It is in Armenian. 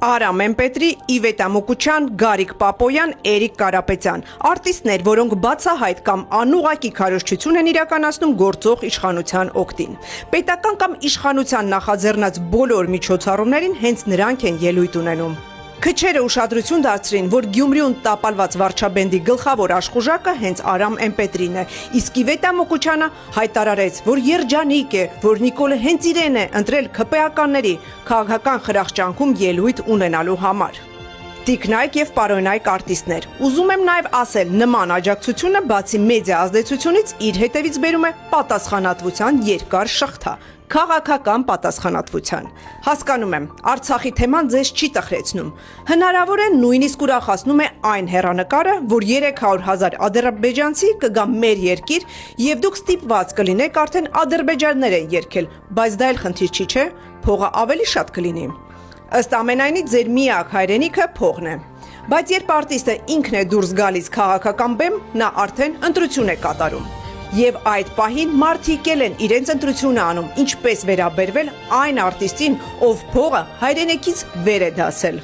Արամ Էմպետրի, Իվետա Մուկուչյան, Գարիկ Պապոյան, Էրիկ Կարապետյան, արտիստներ, որոնք բացահայտ կամ անուղղակի քարոզչություն են իրականացնում գործող իշխանության օգտին։ Պետական կամ իշխանության նախաձեռնած բոլոր միջոցառումներին հենց նրանք են ելույթ ունենում։ Քչերը ուշադրություն դարձրին, որ Գյումրիում տապալված վարչաբենդի գլխավոր աշխուժակը հենց Արամ Էմպետրին է, իսկ Իվետա Մուկուչյանը հայտարարեց, որ երջանիկ է, որ Նիկոլը հենց իրեն է ընտրել ՔՊԱ-ականների քաղաքական խրախճանքում ելույթ ունենալու համար։ Տիկնայք եւ պարոնայք արտիստներ։ Ուզում եմ նաեւ ասել, նման աջակցությունը բացի մեդիա ազդեցությունից իր հետևից բերում է պատասխանատվության երկար շղթա, քաղաքական պատասխանատվության։ Հասկանում եմ, Արցախի թեման ձեզ չի տխրեցնում։ Հնարավոր է նույնիսկ ուրախացնում է այն հեռանկարը, որ 300,000 ադրբեջանցի կգա մեր երկիր եւ դուք ստիպված կլինեք արդեն ադրբեջաններ են երգել, բայց դա էլ խնդիր չի, չէ՞, փողը ավելի շատ կլինի։ Ըստ ամենայնի ձեր միակ հայրենիքը փողն է։ Բայց երբ արտիստը ինքն է դուրս գալիս քաղաքական բեմ, նա արդեն ընտրություն է կատարում։ Եվ այդ պահին մարդիկ են իրենց ընտրությունը անում, ինչպես վերաբերվել այն արտիստին, ով փողը հայրենիքից վեր է դասել։